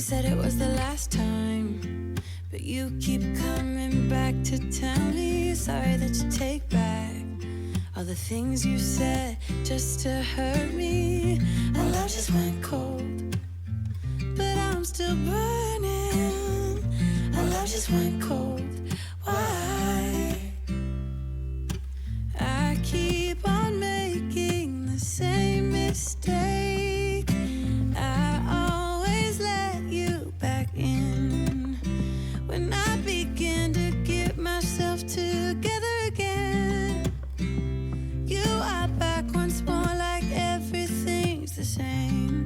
said it was the last time, but you keep coming back to tell me sorry that you take back all the things you said just to hurt me. Our love just went cold, but I'm still burning. Our love just went cold. Why? I keep on making the same mistake. I always let you back in when I begin to get myself together again. You are back once more like everything's the same.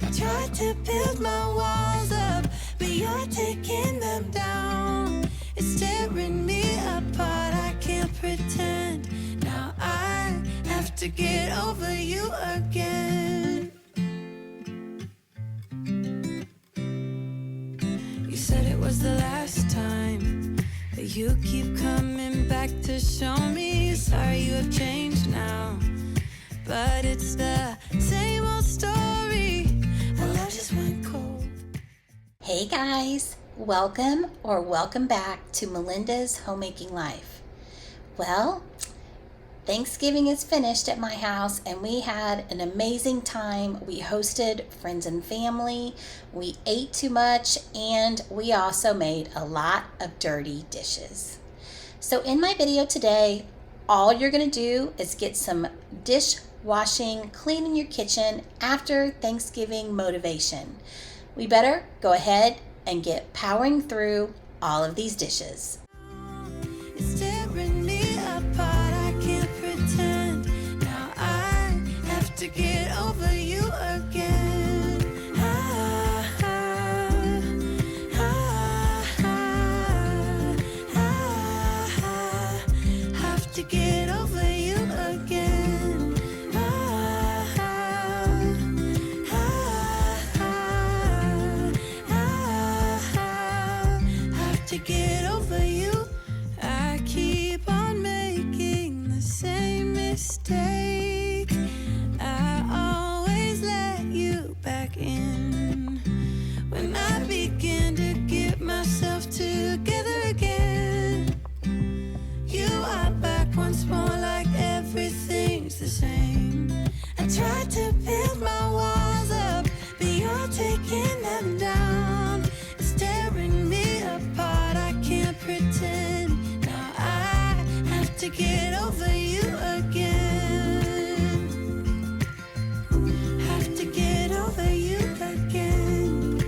I tried to build my walls up, but you're taking them down. It's tearing me apart, I can't pretend. Now I have to get over you again. You said it was the last time, but you keep coming back to show me sorry you have changed now. But it's the same old story. Our love just went cold. Hey guys, welcome back to Melinda's Homemaking Life. Well, Thanksgiving is finished at my house and we had an amazing time. We hosted friends and family, we ate too much, and we also made a lot of dirty dishes. So in my video today, all you're going to do is get some dishwashing, cleaning your kitchen after Thanksgiving motivation. We better go ahead and get powering through all of these dishes. It's tearing me apart, I can't pretend. Now I have to get over you again. Have to get over you again. Have to get over you. I keep on making the same mistake. I always let you back in when I begin to get myself together again. You are back once more like everything's the same. I tried to build my walls up, but you're taking them down. It's tearing me apart, I can't pretend. Now I have to get over you again. Have to get over you again.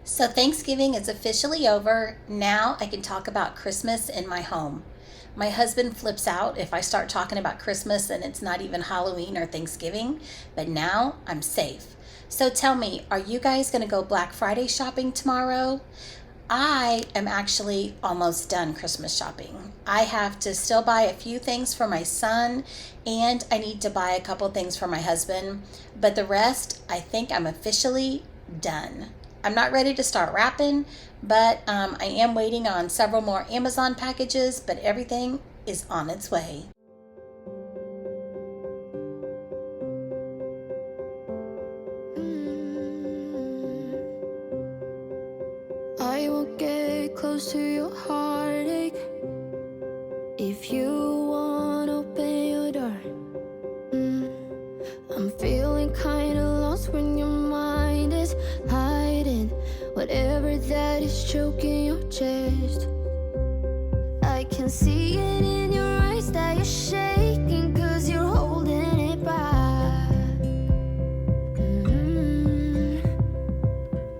So Thanksgiving is officially over. Now I can talk about Christmas in my home. My husband flips out if I start talking about Christmas and it's not even Halloween or Thanksgiving, but now I'm safe. So tell me, are you guys going to go Black Friday shopping tomorrow? I am actually almost done Christmas shopping. I have to still buy a few things for my son, and I need to buy a couple things for my husband, but the rest, I think I'm officially done. I'm not ready to start wrapping, but I am waiting on several more Amazon packages, but everything is on its way. I won't get close to your heartache if you won't open your door. I'm feeling kinda lost when your mind is hiding whatever that is choking your chest. I can see it in your eyes that you're shaking 'cause you're holding it back.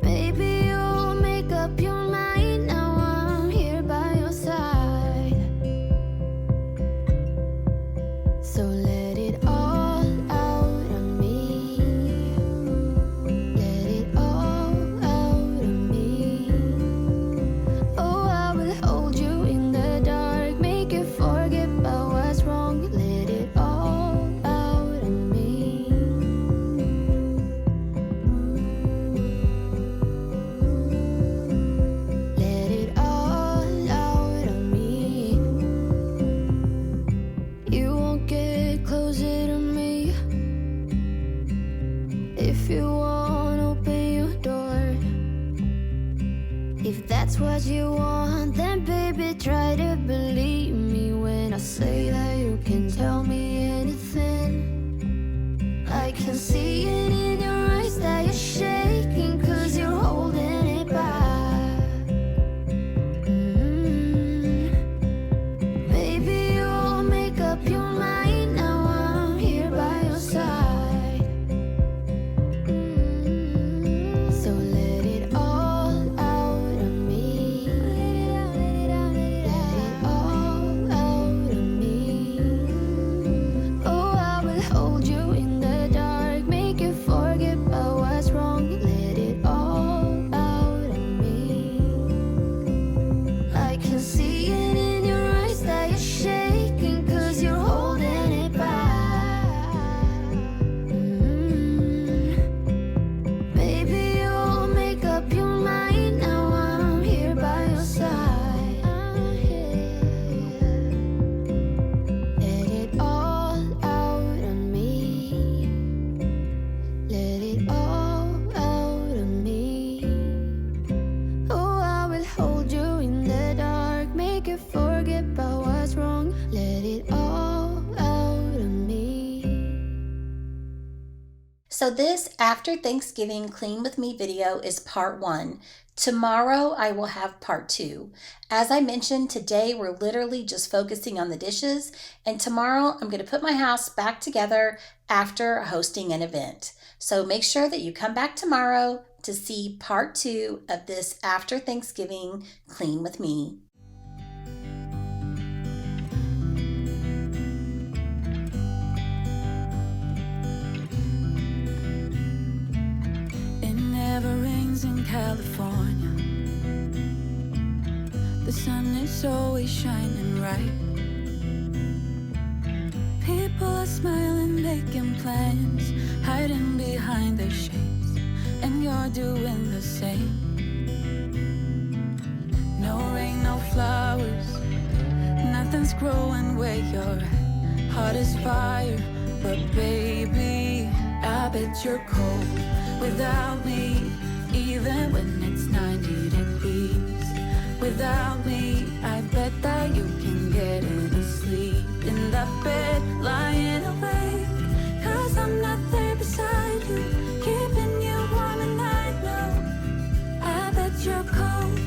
Maybe you'll make up your mind now. I'm here by your side. If you want, open your door. If that's what you want, then baby, try to believe me when I say that you can tell me anything. I can see it in your eyes that you're shaking, 'cause you're holding it back. Baby, you'll make up your mind now. I'm here by your side. So let it all out of me. Let it all out of me. Oh, I will hold you in the dark, make you forget about what's wrong. Let it all out of me. I can see it in your eyes that you're shaking, 'cause you're holding it back. Baby, you'll make up your mind now. I'm here by your side. I'm here. Let it all out of me. Let it all out of me. Oh, I will hold you in the dark, make you forget about what's wrong. Let it all out of me. So this After Thanksgiving Clean With Me video is part 1. Tomorrow I will have part 2. As I mentioned, today we're literally just focusing on the dishes, and tomorrow I'm going to put my house back together after hosting an event. So make sure that you come back tomorrow to see part 2 of this After Thanksgiving Clean With Me. It never rains in California. The sun is always shining bright. People are smiling, making plans, hiding behind their shades, and you're doing the same. No rain, no flowers, nothing's growing where you're at. Heart is fire, but baby, I bet you're cold without me, even when it's 90 degrees. Without me, I bet that you can get any sleep in that bed, lying awake, 'cause I'm not there beside you, keeping you warm at night. No, I bet you're cold.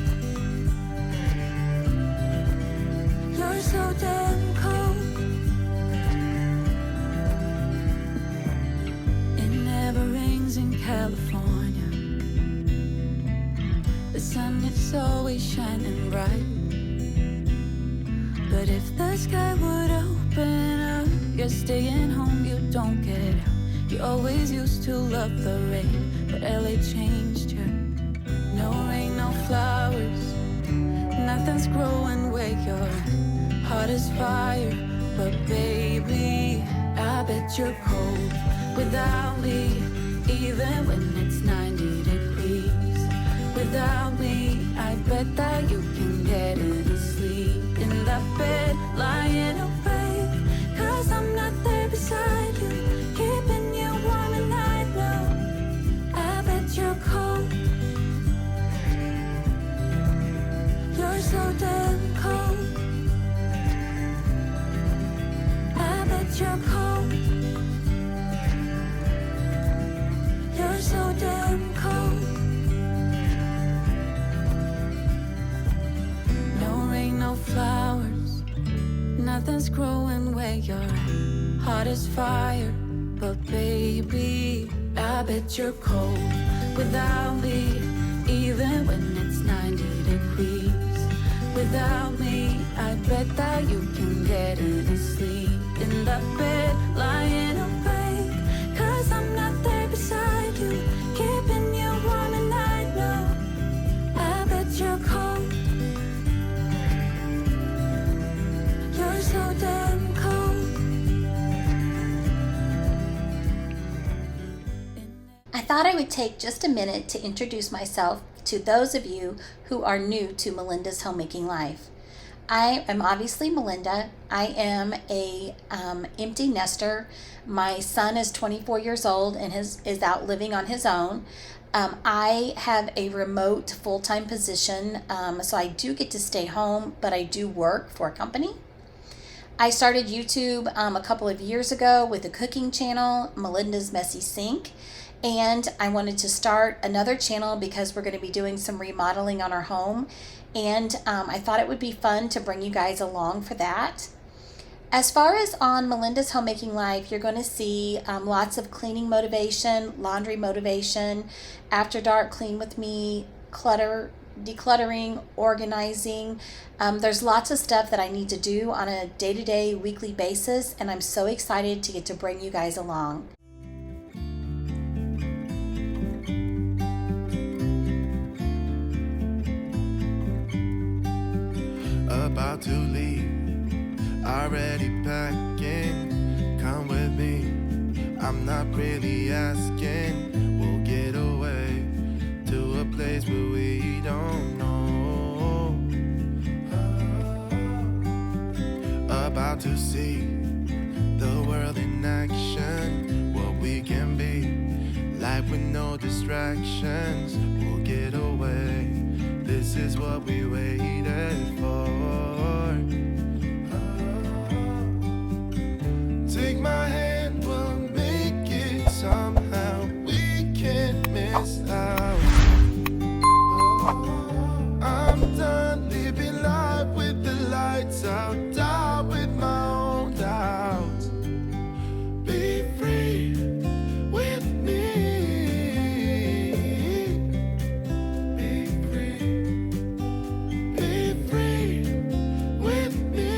You're so damn cold. It never rains in California. The sun is always shining bright. But if the sky would open up, you're staying home, you don't get out. You always used to love the rain, but LA changed you. No rain, no flowers, nothing's growing where you're at. Heart is fire, but baby, I bet you're cold without me, even when it's 90 degrees. Without me, I bet that you can get any sleep in that bed, lying awake, 'cause I'm not there beside you, keeping you warm at night. No, I bet you're cold. You're so damn cold. I bet you're cold. You're so damn cold. No rain, no flowers, nothing's growing where you're at. Heart is fire, but baby, I bet you're cold without me, even when it's 90 degrees. Without me, I bet that you can get any sleep in that bed, lying awake, 'cause I'm not there beside you, keeping you warm at night. No, I bet you're cold. You're so damn cold. I thought I would take just a minute to introduce myself to those of you who are new to Melinda's Homemaking Life. I am obviously Melinda. I am a empty nester. My son is 24 years old and is out living on his own. I have a remote full-time position, so I do get to stay home, but I do work for a company. I started YouTube a couple of years ago with a cooking channel, Melinda's Messy Sink, and I wanted to start another channel because we're going to be doing some remodeling on our home, and I thought it would be fun to bring you guys along for that. As far as on Melinda's Homemaking Life, you're going to see lots of cleaning motivation, laundry motivation, after dark clean with me, decluttering, organizing. There's lots of stuff that I need to do on a day-to-day, weekly basis, and I'm so excited to get to bring you guys along. About to leave, already packing. Come with me, I'm not really asking. We'll get away to a place where we don't know. About to see the world in action, what we can be, life with no distractions. We'll get away, this is what we waited for. Take my hand, we'll make it somehow. We can't miss out. I'm done living life with the lights out, die with my own doubts. Be free with me. Be free. Be free with me.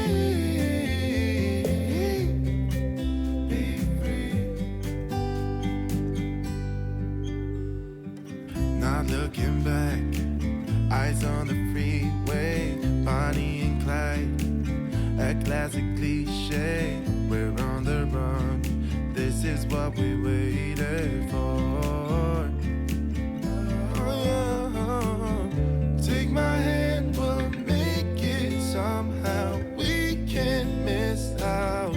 Be free. Not looking back, eyes on the freeway, Bonnie and Clyde, a classic cliche. We're on the run, this is what we waited for. Oh, yeah. Take my hand, we'll make it somehow. We can't miss out.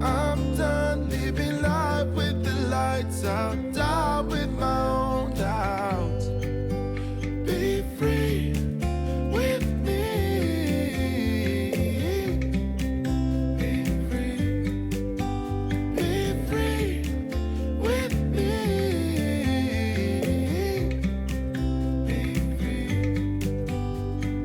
I'm done living life with the lights out, die with my own doubts. Be free with me. Be free. Be free with me. Be free.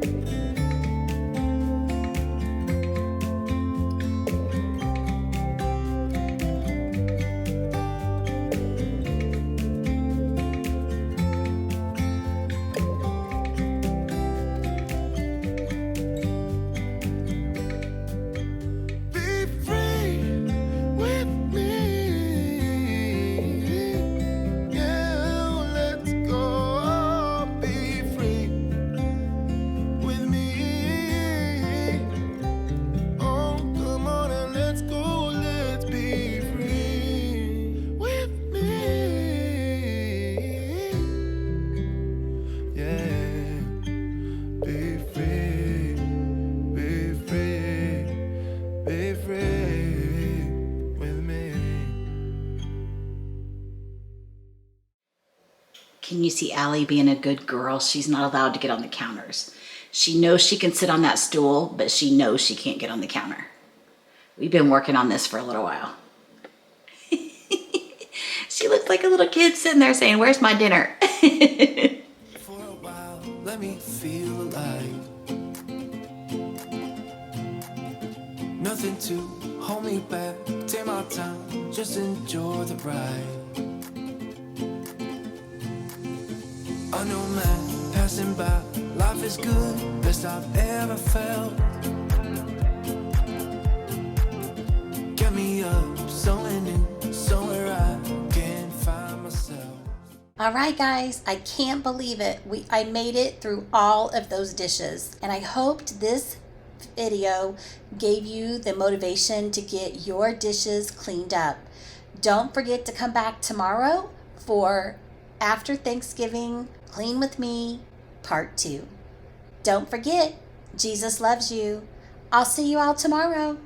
Be free with me. Yeah, let's go. Be free with me. Oh, come on and let's go. Let's be free with me. Yeah, be free. Be free. Be free with me. Can you see Allie being a good girl? She's not allowed to get on the counters. She knows she can sit on that stool, but she knows she can't get on the counter. We've been working on this for a little while. She looks like a little kid sitting there saying, "Where's my dinner?" For a while, let me feel alive. Nothing to hold me back. Take my time, just enjoy the ride. A new man passing by. Life is good, best I've ever felt. Get me up, somewhere new, somewhere I can find myself. All right, guys, I can't believe it. I made it through all of those dishes, and I hoped this video gave you the motivation to get your dishes cleaned up. Don't forget to come back tomorrow for After Thanksgiving Clean with Me Part 2. Don't forget, Jesus loves you. I'll see you all tomorrow.